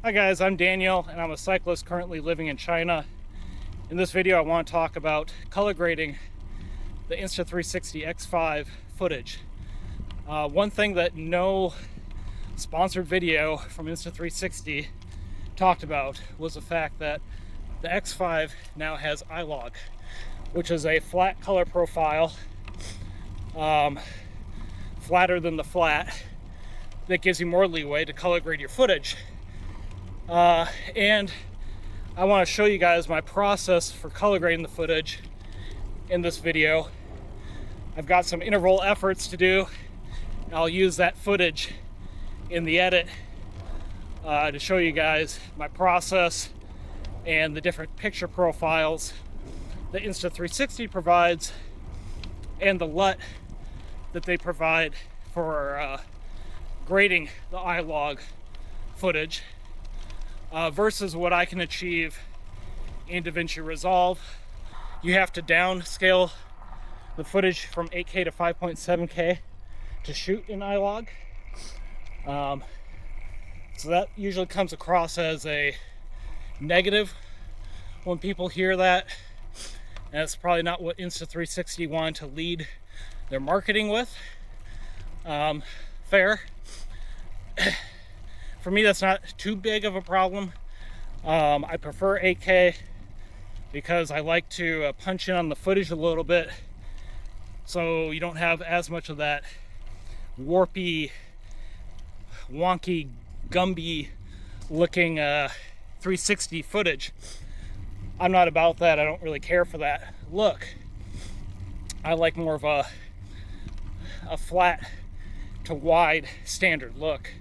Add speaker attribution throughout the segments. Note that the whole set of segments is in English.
Speaker 1: Hi guys, I'm Daniel and I'm a cyclist currently living in China. In this video I want to talk about color grading the Insta360 X5 footage. One thing that no sponsored video from Insta360 talked about was the fact that the X5 now has I-Log, which is a flat color profile, flatter than the flat, that gives you more leeway to color grade your footage. And I want to show you guys my process for color grading the footage in this video. I've got some interval efforts to do. I'll use that footage in the edit to show you guys my process and the different picture profiles that Insta360 provides and the LUT that they provide for grading the I-Log footage. Versus what I can achieve in DaVinci Resolve. You have to downscale the footage from 8K to 5.7K to shoot in I-Log. So that usually comes across as a negative when people hear that. And it's probably not what Insta360 wanted to lead their marketing with. Fair. For me, that's not too big of a problem. I prefer 8K because I like to punch in on the footage a little bit so you don't have as much of that warpy, wonky, Gumby looking 360 footage. I'm not about that. I don't really care for that look. I like more of a flat to wide standard look.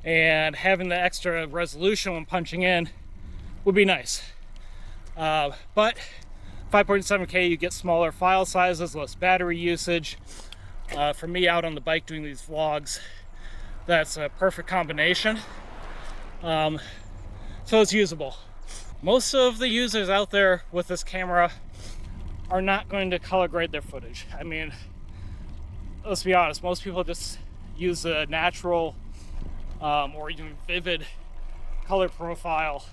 Speaker 1: And having the extra resolution when punching in would be nice. But 5.7K, you get smaller file sizes, less battery usage. For me out on the bike doing these vlogs, that's a perfect combination. So it's usable. Most of the users out there with this camera are not going to color grade their footage. I mean, let's be honest, most people just use a natural or even vivid color profile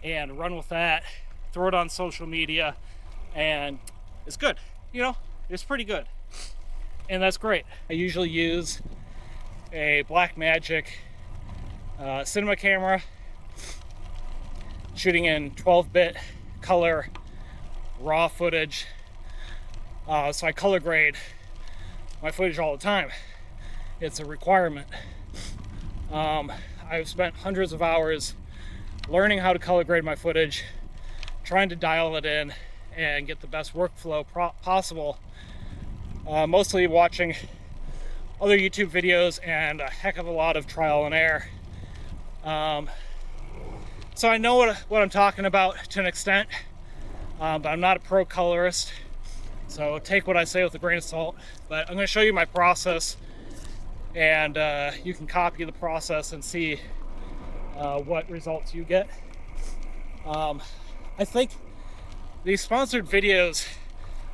Speaker 1: and run with that, throw it on social media, and it's good. You know, it's pretty good. And that's great. I usually use a Blackmagic cinema camera, shooting in 12-bit color raw footage. So I color grade my footage all the time. It's a requirement. I've spent hundreds of hours learning how to color grade my footage, trying to dial it in and get the best workflow possible. Mostly watching other YouTube videos and a heck of a lot of trial and error. So I know what I'm talking about to an extent, but I'm not a pro colorist, so take what I say with a grain of salt. But I'm going to show you my process, and you can copy the process and see what results you get. I think these sponsored videos,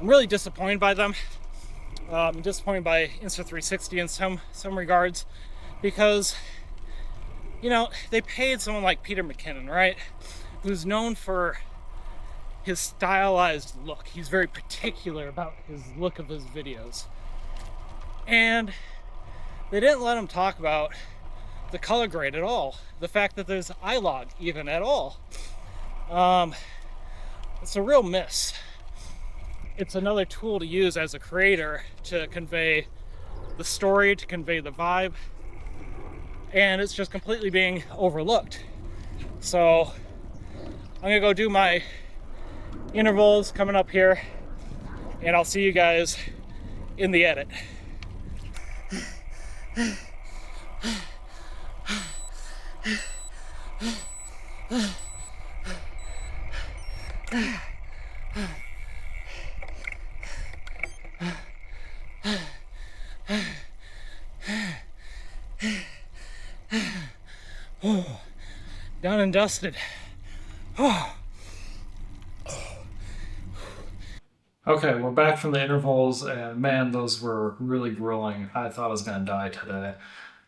Speaker 1: I'm really disappointed by them. I'm disappointed by Insta360 in some regards, because, you know, they paid someone like Peter McKinnon, right, who's known for his stylized look. He's very particular about his look of his videos. And they didn't let him talk about the color grade at all. The fact that there's I-Log even at all. It's a real miss. It's another tool to use as a creator to convey the story, to convey the vibe. And it's just completely being overlooked. So I'm gonna go do my intervals coming up here, and I'll see you guys in the edit. Done and dusted.
Speaker 2: Okay, we're back from the intervals, and man, those were really grueling. I thought I was gonna die today.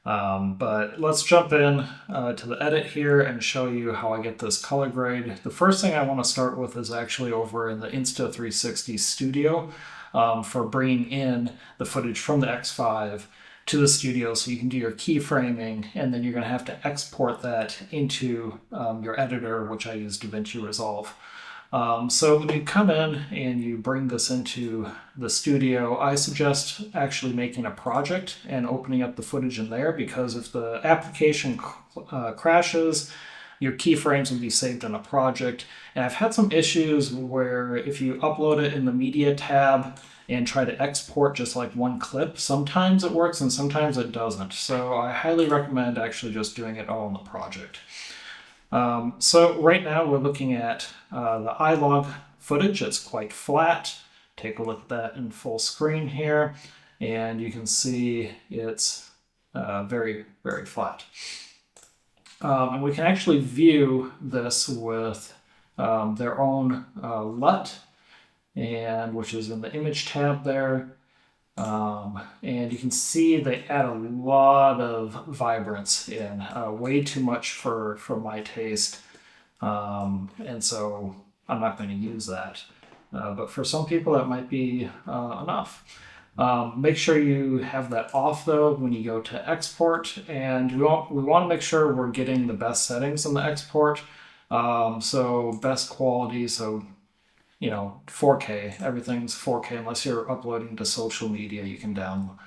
Speaker 1: But let's jump in to the edit here and show you how I get this color grade. The first thing I want to start with is actually over in the Insta360 Studio for bringing in the footage from the X5 to the studio so you can do your keyframing, and then you're going to have to export that into your editor, which I use DaVinci Resolve. So when you come in and you bring this into the studio, I suggest actually making a project and opening up the footage in there, because if the application crashes, your keyframes will be saved in a project. And I've had some issues where if you upload it in the media tab and try to export just like one clip, sometimes it works and sometimes it doesn't. So I highly recommend actually just doing it all in the project. So right now we're looking at the I-Log footage. It's quite flat. Take a look at that in full screen here, and you can see it's very, very flat. And we can actually view this with their own LUT, and which is in the image tab there. And you can see they add a lot of vibrance in, way too much for my taste. And so I'm not going to use that. But for some people that might be enough. Make sure you have that off though when you go to export, and we want to make sure we're getting the best settings in the export. So best quality, so 4K, everything's 4K unless you're uploading to social media. You can down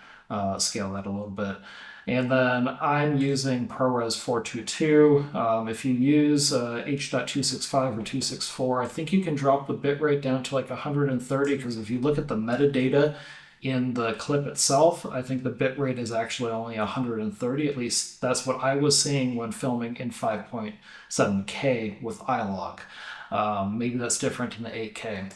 Speaker 1: scale that a little bit. And then I'm using ProRes 422. If you use H.265 or 264, I think you can drop the bitrate down to like 130, because if you look at the metadata in the clip itself, I think the bitrate is actually only 130. At least that's what I was seeing when filming in 5.7K with I-Log. Maybe that's different in the 8K,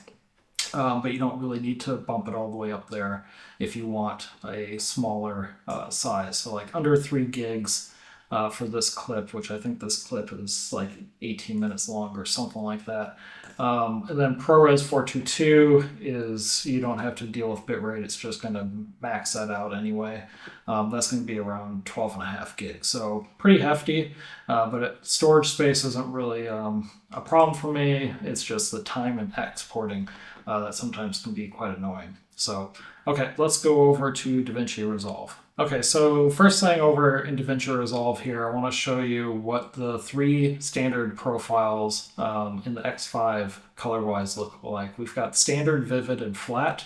Speaker 1: but you don't really need to bump it all the way up there if you want a smaller size. So like under 3 gigs for this clip, which I think this clip is like 18 minutes long or something like that. And then ProRes 422 is, you don't have to deal with bitrate. It's just going to max that out anyway. That's going to be around 12.5 gigs. So pretty hefty, but storage space isn't really a problem for me. It's just the time in exporting that sometimes can be quite annoying. So, okay, let's go over to DaVinci Resolve. Okay, so first thing over in DaVinci Resolve here, I want to show you what the 3 standard profiles in the X5 color-wise look like. We've got standard, vivid, and flat.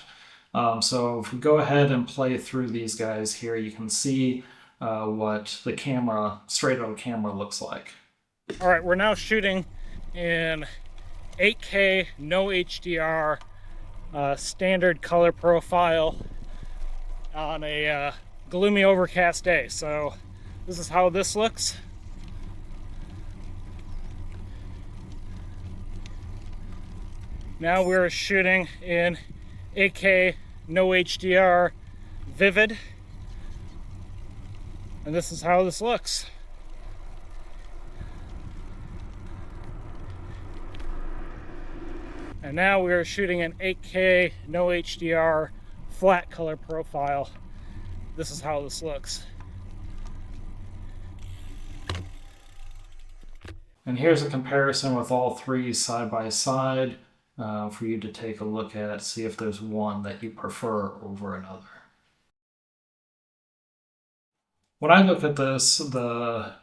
Speaker 1: So if we go ahead and play through these guys here, you can see what the camera, straight out of camera, looks like. All right, we're now shooting in 8K, no HDR, standard color profile on a gloomy overcast day. So this is how this looks. Now we're shooting in 8K, no HDR, vivid, and this is how this looks. And now we're shooting an 8K, no HDR, flat color profile. This is how this looks. And here's a comparison with all 3 side by side for you to take a look at, see if there's one that you prefer over another. When I look at this, the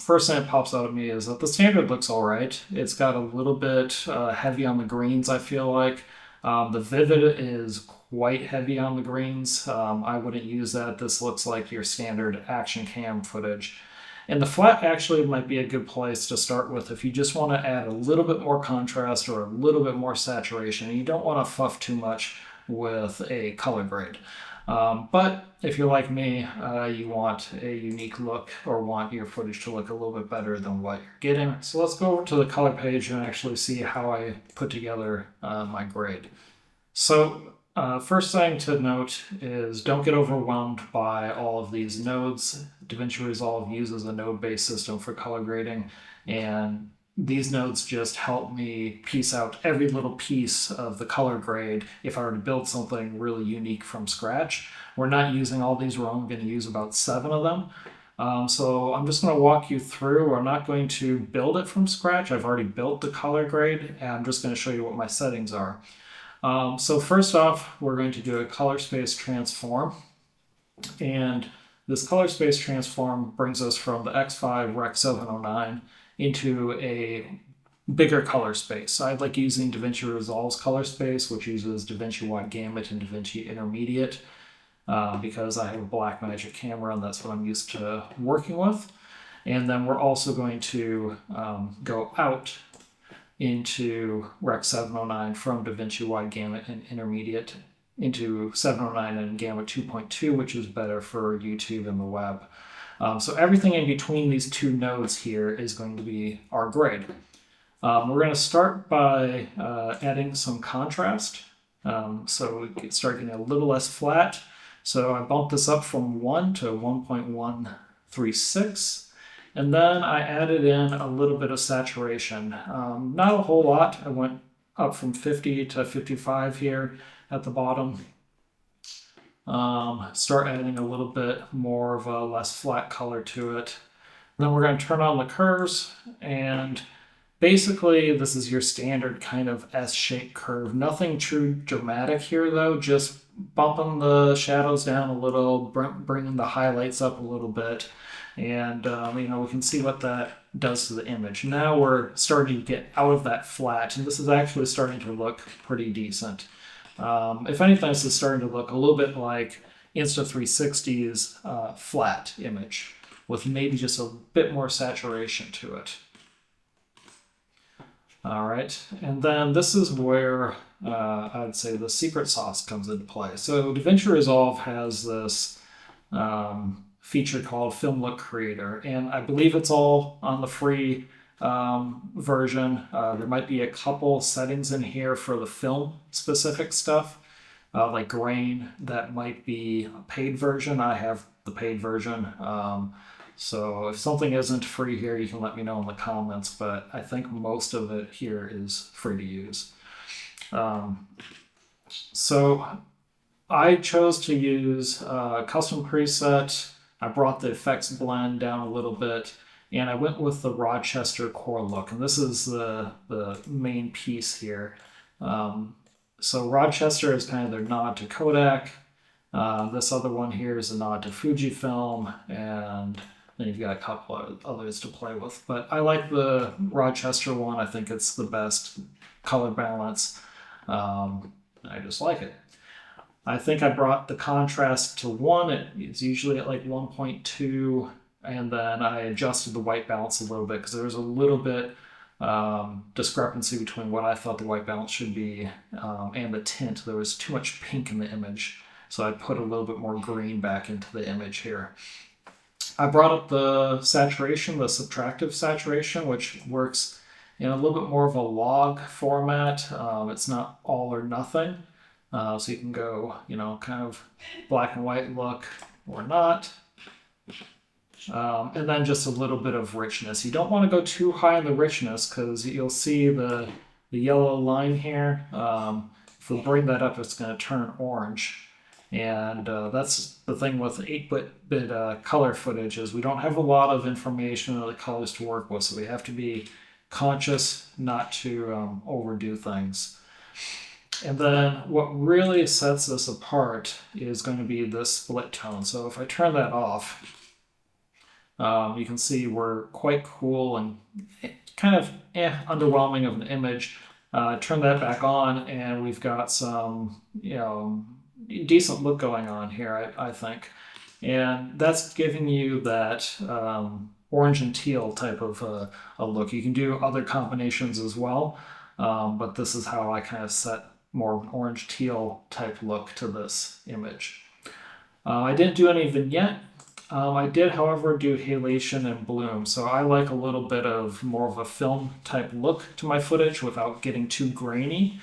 Speaker 1: first thing that pops out at me is that the standard looks all right. It's got a little bit heavy on the greens, I feel like. The vivid is quite heavy on the greens. I wouldn't use that. This looks like your standard action cam footage. And the flat actually might be a good place to start with if you just want to add a little bit more contrast or a little bit more saturation. You don't want to fuff too much with a color grade. But if you're like me, you want a unique look or want your footage to look a little bit better than what you're getting. So let's go over to the color page and actually see how I put together my grade. So first thing to note is don't get overwhelmed by all of these nodes. DaVinci Resolve uses a node-based system for color grading, and these nodes just help me piece out every little piece of the color grade if I were to build something really unique from scratch. We're not using all these, we're only going to use about 7 of them. So I'm just going to walk you through. I'm not going to build it from scratch. I've already built the color grade, and I'm just going to show you what my settings are. So first off, we're going to do a color space transform. And this color space transform brings us from the X5 Rec 709 into a bigger color space. I like using DaVinci Resolve's color space, which uses DaVinci Wide Gamut and DaVinci Intermediate, because I have a Blackmagic camera and that's what I'm used to working with. And then we're also going to go out into Rec 709 from DaVinci Wide Gamut and Intermediate into 709 and Gamma 2.2, which is better for YouTube and the web. So everything in between these two nodes here is going to be our grade. We're going to start by adding some contrast. So we start getting a little less flat. So I bumped this up from 1 to 1.136. And then I added in a little bit of saturation. Not a whole lot. I went up from 50 to 55 here at the bottom. Start adding a little bit more of a less flat color to it. Then we're going to turn on the curves, and basically this is your standard kind of S-shaped curve. Nothing too dramatic here though, just bumping the shadows down a little, bringing the highlights up a little bit, and you know, we can see what that does to the image. Now we're starting to get out of that flat, and this is actually starting to look pretty decent. If anything, this is starting to look a little bit like Insta360's flat image, with maybe just a bit more saturation to it. All right, and then this is where I'd say the secret sauce comes into play. So DaVinci Resolve has this feature called Film Look Creator, and I believe it's all on the free version. There might be a couple settings in here for the film specific stuff, like grain, that might be a paid version. I have the paid version. So if something isn't free here, you can let me know in the comments, but I think most of it here is free to use. So I chose to use a custom preset. I brought the effects blend down a little bit, and I went with the Rochester core look, and this is the main piece here. So Rochester is kind of their nod to Kodak. This other one here is a nod to Fujifilm, and then you've got a couple of others to play with. But I like the Rochester one. I think it's the best color balance. I just like it. I think I brought the contrast to 1. It's usually at like 1.2. And then I adjusted the white balance a little bit because there was a little bit discrepancy between what I thought the white balance should be and the tint. There was too much pink in the image, so I put a little bit more green back into the image here. I brought up the saturation, the subtractive saturation, which works in a little bit more of a log format. It's not all or nothing, so you can go, you know, kind of black and white look or not. And then just a little bit of richness. You don't want to go too high in the richness because you'll see the yellow line here. If we bring that up, it's going to turn orange. And that's the thing with 8-bit color footage, is we don't have a lot of information or the colors to work with, so we have to be conscious not to overdo things. And then what really sets this apart is going to be this split tone. So if I turn that off, you can see we're quite cool and kind of underwhelming of an image. Turn that back on, and we've got some, you know, decent look going on here, I think. And that's giving you that orange and teal type of a look. You can do other combinations as well, but this is how I kind of set more of an orange teal type look to this image. I didn't do any vignette. I did, however, do halation and bloom. So I like a little bit of more of a film type look to my footage without getting too grainy.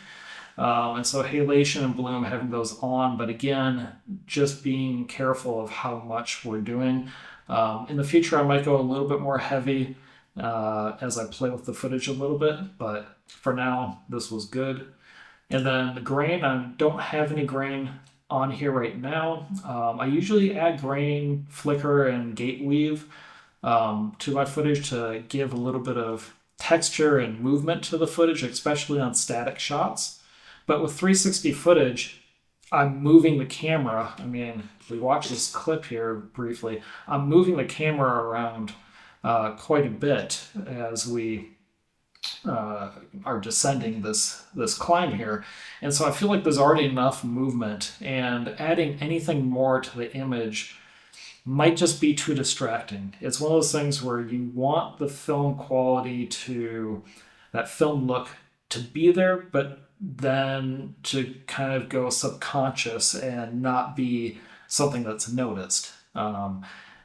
Speaker 1: And so halation and bloom, having those on, but again, just being careful of how much we're doing. In the future, I might go a little bit more heavy as I play with the footage a little bit, but for now, this was good. And then the grain, I don't have any grain on here right now. I usually add grain, flicker, and gate weave to my footage to give a little bit of texture and movement to the footage, especially on static shots. But with 360 footage, I'm moving the camera. I mean, if we watch this clip here briefly, I'm moving the camera around quite a bit as we are descending this climb here. And so I feel like there's already enough movement, and adding anything more to the image might just be too distracting. It's one of those things where you want the film quality to, that film look to be there, but then to kind of go subconscious and not be something that's noticed.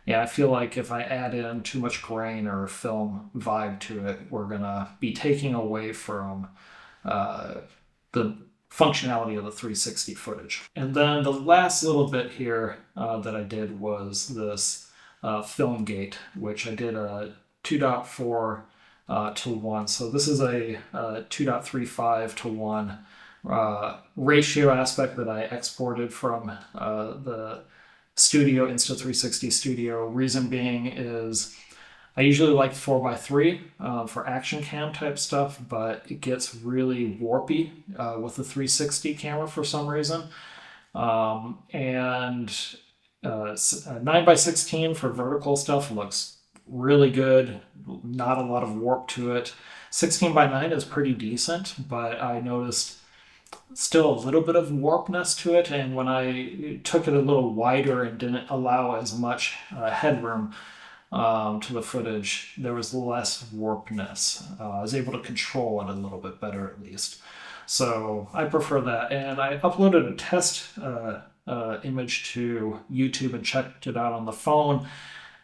Speaker 1: Yeah, I feel like if I add in too much grain or film vibe to it, we're gonna be taking away from the functionality of the 360 footage. And then the last little bit here that I did was this film gate, which I did a 2.4 to 1. So this is a 2.35 to 1 ratio aspect that I exported from the Studio, Insta360 Studio. Reason being is I usually like 4x3 for action cam type stuff, but it gets really warpy with the 360 camera for some reason. And 9x16 for vertical stuff looks really good. Not a lot of warp to it. 16:9 is pretty decent, but I noticed still a little bit of warpness to it, and when I took it a little wider and didn't allow as much headroom to the footage, there was less warpness. I was able to control it a little bit better at least. So I prefer that, and I uploaded a test image to YouTube and checked it out on the phone.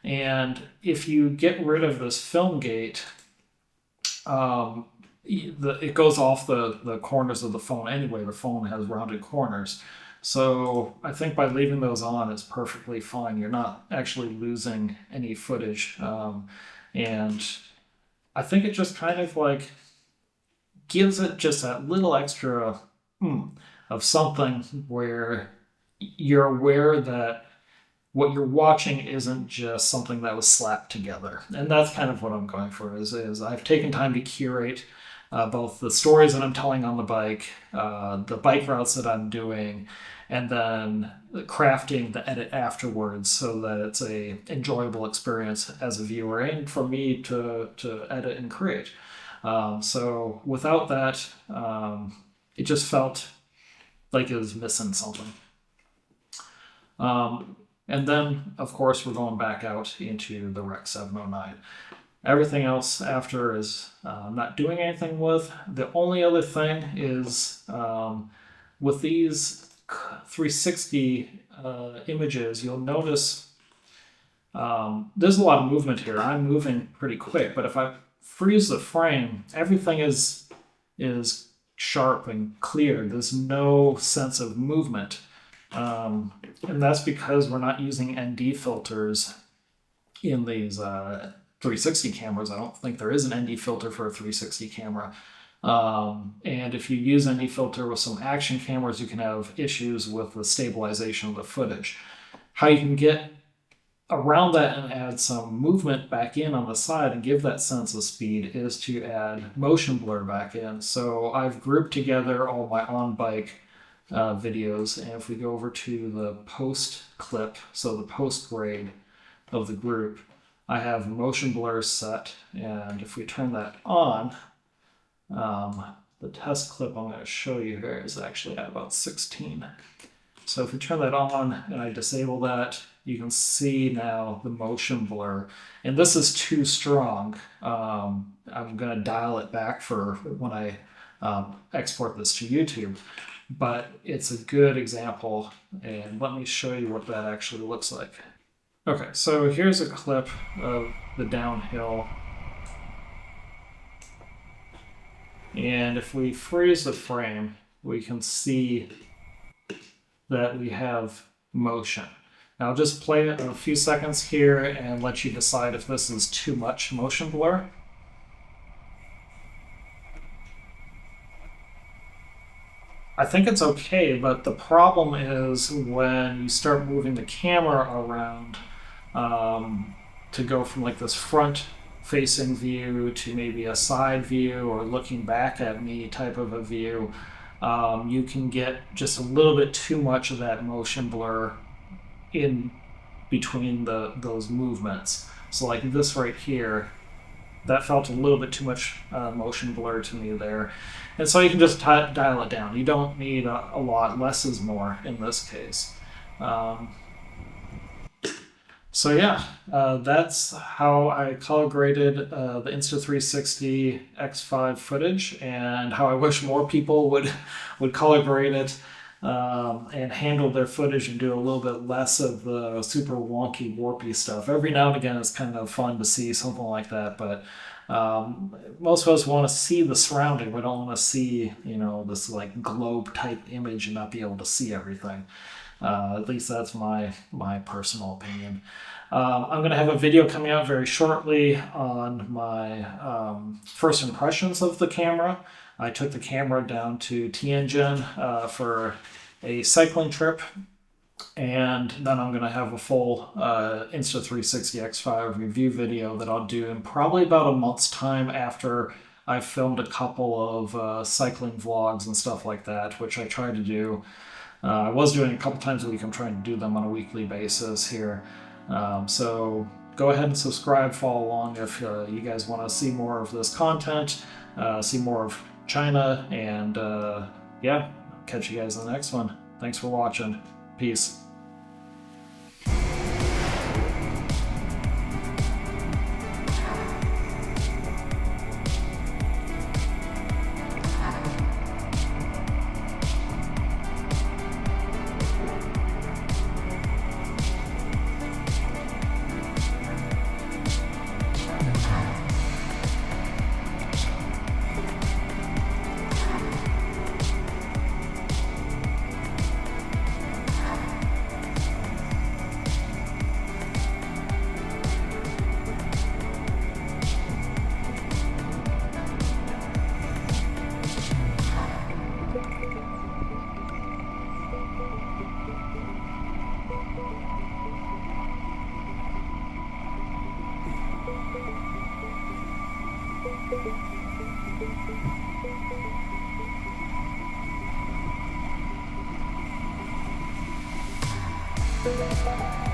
Speaker 1: And if you get rid of this film gate, it goes off the corners of the phone anyway. The phone has rounded corners. So I think by leaving those on is perfectly fine. You're not actually losing any footage. And I think it just kind of like gives it just that little extra of something where you're aware that what you're watching isn't just something that was slapped together. And that's kind of what I'm going for, is I've taken time to curate both the stories that I'm telling on the bike routes that I'm doing, and then crafting the edit afterwards so that it's a enjoyable experience as a viewer and for me to edit and create. So without that, it just felt like it was missing something. And then, of course, we're going back out into the Rec 709. Everything else after is not doing anything with. The only other thing is with these 360 images, you'll notice there's a lot of movement here. I'm moving pretty quick, but if I freeze the frame, everything is sharp and clear. There's no sense of movement. And that's because we're not using ND filters in these 360 cameras. I don't think there is an ND filter for a 360 camera. And if you use ND filter with some action cameras, you can have issues with the stabilization of the footage. How you can get around that and add some movement back in on the side and give that sense of speed is to add motion blur back in. So I've grouped together all my on-bike videos, and if we go over to the post clip, so the post grade of the group, I have motion blur set, and if we turn that on, the test clip I'm going to show you here is actually at about 16. So if we turn that on and I disable that, you can see now the motion blur, and this is too strong. I'm going to dial it back for when I export this to YouTube. But it's a good example, and let me show you what that actually looks like. Okay, so here's a clip of the downhill. And if we freeze the frame, we can see that we have motion. Now I'll just play it in a few seconds here and let you decide if this is too much motion blur. I think it's okay, but the problem is when you start moving the camera around to go from like this front facing view to maybe a side view or looking back at me type of a view, you can get just a little bit too much of that motion blur in between those movements. So like this right here, that felt a little bit too much motion blur to me there. And so you can just dial it down. You don't need a lot. Less is more in this case. So yeah, that's how I color graded the Insta360 X5 footage, and how I wish more people would color grade it and handle their footage and do a little bit less of the super wonky, warpy stuff. Every now and again, it's kind of fun to see something like that, but most of us want to see the surrounding. We don't want to see, this like globe type image and not be able to see everything. At least that's my personal opinion. I'm going to have a video coming out very shortly on my first impressions of the camera. I took the camera down to Tianjin for a cycling trip, and then I'm going to have a full Insta360 X5 review video that I'll do in probably about a month's time after I've filmed a couple of cycling vlogs and stuff like that, which I try to do. I was doing a couple times a week. I'm trying to do them on a weekly basis here. So go ahead and subscribe, follow along if you guys want to see more of this content, see more of China, and yeah, catch you guys in the next one. Thanks for watching. Peace. Thank you.